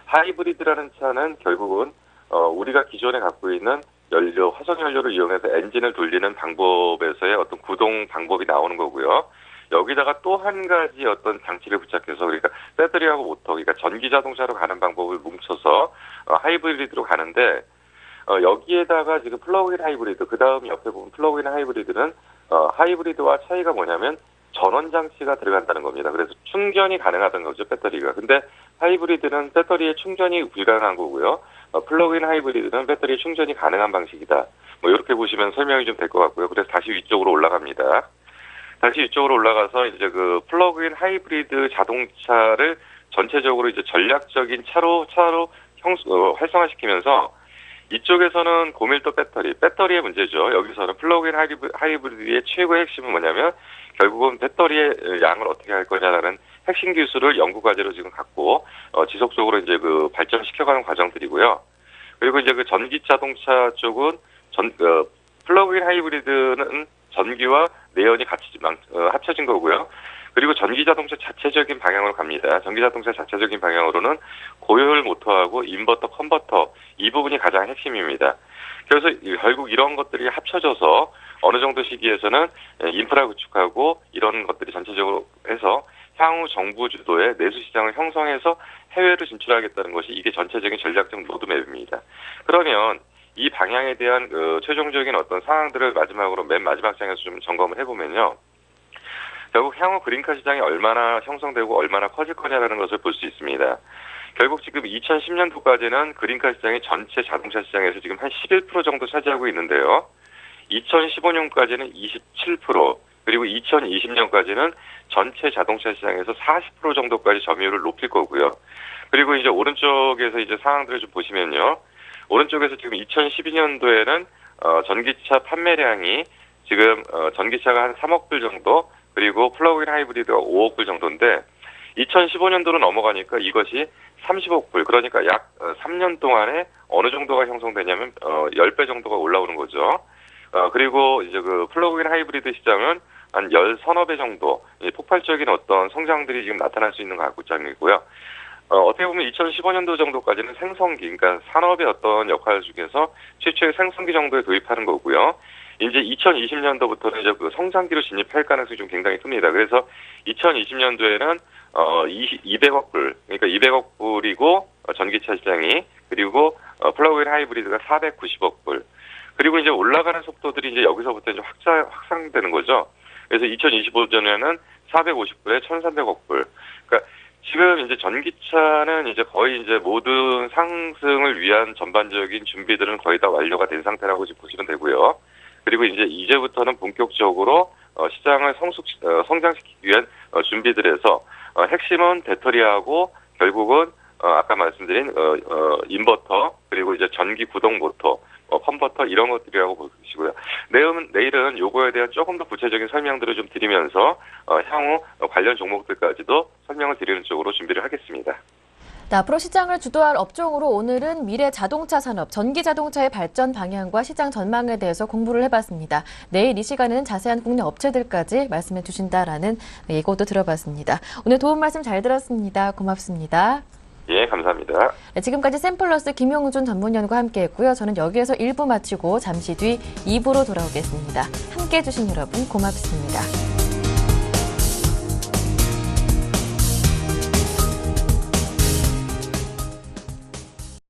Speaker 6: 하이브리드라는 차는 결국은 우리가 기존에 갖고 있는 화석연료를 이용해서 엔진을 돌리는 방법에서의 어떤 구동 방법이 나오는 거고요. 여기다가 또 한 가지 어떤 장치를 부착해서 그러니까 배터리하고 모터, 그러니까 전기 자동차로 가는 방법을 뭉쳐서 하이브리드로 가는데 여기에다가 지금 플러그인 하이브리드, 그 다음 옆에 보면 플러그인 하이브리드는 하이브리드와 차이가 뭐냐면 전원 장치가 들어간다는 겁니다. 그래서 충전이 가능하다는 거죠, 배터리가. 근데 하이브리드는 배터리에 충전이 불가능한 거고요. 플러그인 하이브리드는 배터리에 충전이 가능한 방식이다. 뭐 이렇게 보시면 설명이 좀 될 것 같고요. 그래서 다시 위쪽으로 올라갑니다. 다시 위쪽으로 올라가서 이제 그 플러그인 하이브리드 자동차를 전체적으로 이제 전략적인 차로 활성화시키면서 이쪽에서는 고밀도 배터리의 문제죠. 여기서는 플러그인 하이브리드의 최고의 핵심은 뭐냐면 결국은 배터리의 양을 어떻게 할 거냐라는 핵심 기술을 연구 과제로 지금 갖고 지속적으로 이제 그 발전시켜가는 과정들이고요. 그리고 이제 그 전기 자동차 쪽은 플러그인 하이브리드는 전기와 내연이 같이 합쳐진 거고요. 그리고 전기 자동차 자체적인 방향으로 갑니다. 전기 자동차 자체적인 방향으로는 고효율 모터하고 인버터, 컨버터 이 부분이 가장 핵심입니다. 그래서 결국 이런 것들이 합쳐져서 어느 정도 시기에서는 인프라 구축하고 이런 것들이 전체적으로 해서 향후 정부 주도의 내수 시장을 형성해서 해외로 진출하겠다는 것이 이게 전체적인 전략적 로드맵입니다. 그러면 이 방향에 대한 최종적인 어떤 상황들을 마지막으로 맨 마지막 장에서 좀 점검을 해보면요. 결국 향후 그린카 시장이 얼마나 형성되고 얼마나 커질 거냐라는 것을 볼 수 있습니다. 결국 지금 2010년도까지는 그린카 시장이 전체 자동차 시장에서 지금 한 11% 정도 차지하고 있는데요. 2015년까지는 27%, 그리고 2020년까지는 전체 자동차 시장에서 40% 정도까지 점유율을 높일 거고요. 그리고 이제 오른쪽에서 이제 상황들을 좀 보시면요. 오른쪽에서 지금 2012년도에는 전기차 판매량이 지금 전기차가 한 3억 불 정도, 그리고 플러그인 하이브리드가 5억 불 정도인데 2015년도로 넘어가니까 이것이 30억 불, 그러니까 약 3년 동안에 어느 정도가 형성되냐면 10배 정도가 올라오는 거죠. 그리고 이제 그 플러그인 하이브리드 시장은 한 10~10배 정도 폭발적인 어떤 성장들이 지금 나타날 수 있는 가구장이고요. 어떻게 보면 2015년도 정도까지는 생성기, 그러니까 산업의 어떤 역할 중에서 최초의 생성기 정도에 도입하는 거고요. 이제 2020년도부터는 이제 그 성장기로 진입할 가능성이 좀 굉장히 큽니다. 그래서 2020년도에는 200억 불, 그러니까 200억 불이고 전기차 시장이, 그리고 플러그인 하이브리드가 490억 불. 그리고 이제 올라가는 속도들이 이제 여기서부터 이제 확산되는 거죠. 그래서 2025년에는 450불에 1,300억 불. 그러니까 지금 이제 전기차는 이제 거의 이제 모든 상승을 위한 전반적인 준비들은 거의 다 완료가 된 상태라고 지금 보시면 되고요. 그리고 이제부터는 본격적으로 시장을 성장시키기 위한 준비들에서 핵심은 배터리하고 결국은 아까 말씀드린 인버터, 그리고 이제 전기 구동 모터, 컨버터 이런 것들이라고 보시고요. 내일은 요거에 대한 조금 더 구체적인 설명들을 좀 드리면서 향후 관련 종목들까지도 설명을 드리는 쪽으로 준비를 하겠습니다.
Speaker 1: 네, 앞으로 시장을 주도할 업종으로 오늘은 미래 자동차 산업, 전기 자동차의 발전 방향과 시장 전망에 대해서 공부를 해봤습니다. 내일 이 시간에는 자세한 국내 업체들까지 말씀해 주신다라는 예고도 들어봤습니다. 오늘 도움 말씀 잘 들었습니다. 고맙습니다.
Speaker 6: 예, 감사합니다.
Speaker 1: 네, 지금까지 샘플러스 김용준 전문위원과 함께했고요. 저는 여기에서 1부 마치고 잠시 뒤 2부로 돌아오겠습니다. 함께해 주신 여러분 고맙습니다.